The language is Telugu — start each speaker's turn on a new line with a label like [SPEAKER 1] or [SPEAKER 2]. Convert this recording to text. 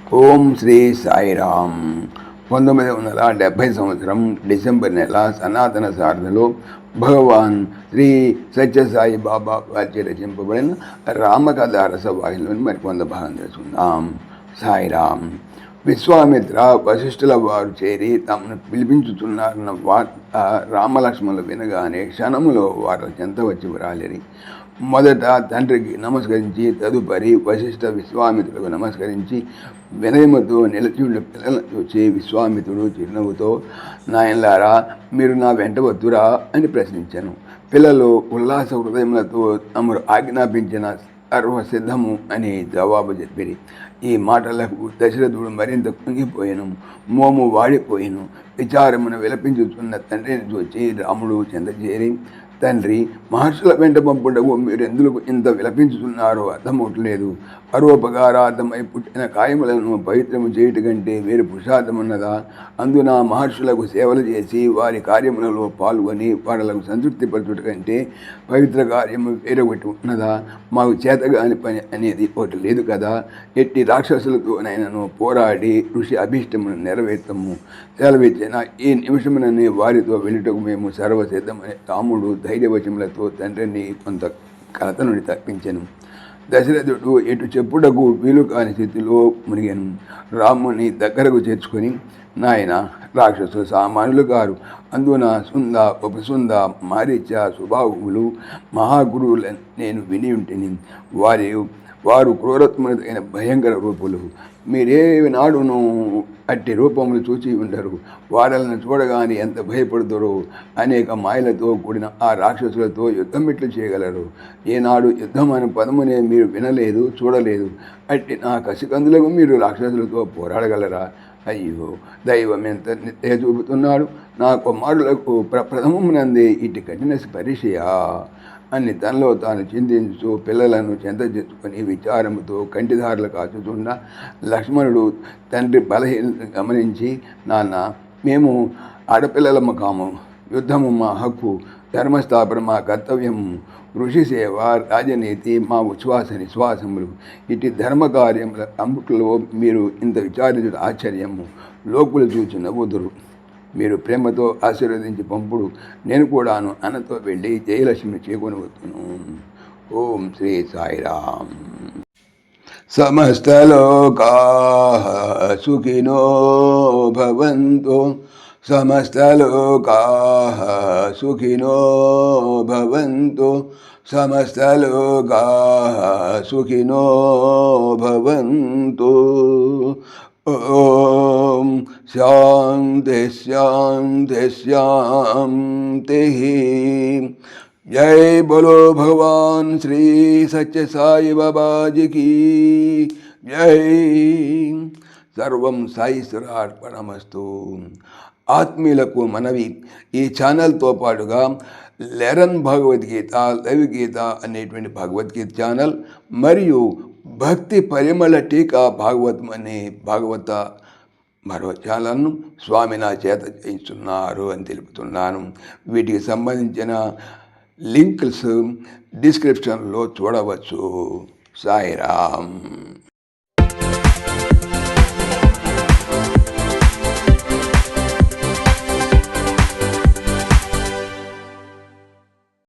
[SPEAKER 1] ఓం శ్రీ సాయిరామ్. 1970 సంవత్సరం డిసెంబర్ నెల సనాతన సారథిలో భగవాన్ శ్రీ సత్యసాయి బాబా వారి రచింపబడిన రామకథ రసవాహినిలోని మరికొంత భాగం తెలుసుకుందాం. సాయిరామ్. విశ్వామిత్ర వశిష్ఠుల వారు చేరి తమను పిలిపించుతున్నారన్న వార్త రామలక్ష్మణులు వినగానే క్షణములో వారి చెంత వచ్చి రాలేరి. మొదట తండ్రికి నమస్కరించి తదుపరి వశిష్ఠ విశ్వామిత్రులకు నమస్కరించి వినయముతో నిలిచి ఉండే పిల్లలను చూసి విశ్వామిత్రుడు చిరునవ్వుతో, నాయనలారా, మీరు నా వెంట వద్దురా అని ప్రశ్నించాను. పిల్లలు ఉల్లాస హృదయములతో తమరు ఆజ్ఞాపించిన సర్వసిద్ధము అని జవాబు చెప్పిరి. ఈ మాటలకు దశరథుడు మరింత కుంగిపోయాను, మోము వాడిపోయాను. విచారమును విలపించుతున్న తండ్రిని చూచి రాముడు చెంత చేరి, తండ్రి, మహర్షుల వెంట పంపుటకు మీరు ఎందుకు ఇంత విలపించుతున్నారో అర్థమవట్లేదు. పరోపకారార్థమై పుట్టిన కాయములను పవిత్రము చేయుట కంటే వేరు పురుషార్థమున్నదా? అందున మహర్షులకు సేవలు చేసి వారి కార్యములలో పాల్గొని వాళ్లకు సంతృప్తిపరచుట కంటే పవిత్ర కార్యము వేరొకటి ఉన్నదా? మాకు చేతగాని పని అనేది ఒకటి లేదు కదా. ఎట్టి రాక్షసులతోనైనాను పోరాడి ఋషి అభీష్టమును నెరవేర్తము. సెలవిచ్చిన ఈ నిమిషమునని వారితో వెళ్ళుటకు మేము సర్వసిద్ధమని రాముడు ధైర్యవచములతో తండ్రిని కొంత కలత నుండి తప్పించెను. దశరథుడు ఎటు చెప్పుటకు వీలు కాని స్థితిలో మునిగాను. రాముని దగ్గరకు చేర్చుకొని, నాయన, రాక్షసులు సామాన్యులు గారు. అందున సుంద, ఉపసుంద, మారీచ, సుబాహువులు మహాగురువులని నేను విని ఉంటిని. వారు క్రూరత్మమైన భయంకర రూపులు. మీరే నాడును అట్టి రూపములు చూచి ఉండరు. వారలను చూడగానే ఎంత భయపడుతారో. అనేక మాయలతో కూడిన ఆ రాక్షసులతో యుద్ధం ఎట్లు చేయగలరు? ఏనాడు యుద్ధం అనే పదమునే మీరు వినలేదు, చూడలేదు. అట్టి నా కసికందులకు మీరు రాక్షసులతో పోరాడగలరా? అయ్యో, దైవం ఎంత నిత్య చూపుతున్నాడు. నా కుమారులకు ప్రథమమునందే ఇటు కఠిన పరీక్షయా అని తనలో తాను చింతించు పిల్లలను చెంతచెచ్చుకొని విచారముతో కంటిదారులు కాచుతున్న లక్ష్మణుడు తండ్రి బలహీనత గమనించి, నాన్న, మేము ఆడపిల్లలము కాము. యుద్ధము మా హక్కు, ధర్మస్థాపన మా కర్తవ్యము, ఋషి సేవ, రాజనీతి మా నిశ్వాసములు. ఇటు ధర్మకార్యముల అంబుట్లో మీరు ఇంత విచారించుట ఆశ్చర్యము. లోకులు చూచి నవ్వుదురు. మీరు ప్రేమతో ఆశీర్వదించి పంపుడు. నేను కూడాను అన్నతో వెళ్ళి జయలక్ష్మిని చేకొని వస్తున్నాను. ఓం శ్రీ సాయిరామ్. సమస్తలోకాః సుఖినో భవంతు. సమస్తలోకాః సుఖినో భవంతు. సమస్తలోకాః సుఖినో భవంతు. ఓం శాంతి శాంతి శాంతి. జై బోలో భగవాన్ శ్రీ సత్య సాయి బాబాజీకి జై. సర్వం సాయిశ్వరార్పణమస్తు. ఆత్మీయులకు మనవి, ఈ ఛానల్తో పాటుగా లెరన్ భగవద్గీత, లైవ్ గీత అనేటువంటి భగవద్గీత ఛానల్ మరియు భక్తి పరిమళ టీకా భాగవతం అనే భాగవత మరో ఛానల్ను స్వామి నా చేత చేయిస్తున్నారు అని తెలుపుతున్నాను. వీటికి సంబంధించిన లింక్స్ డిస్క్రిప్షన్లో చూడవచ్చు. సాయిరామ్.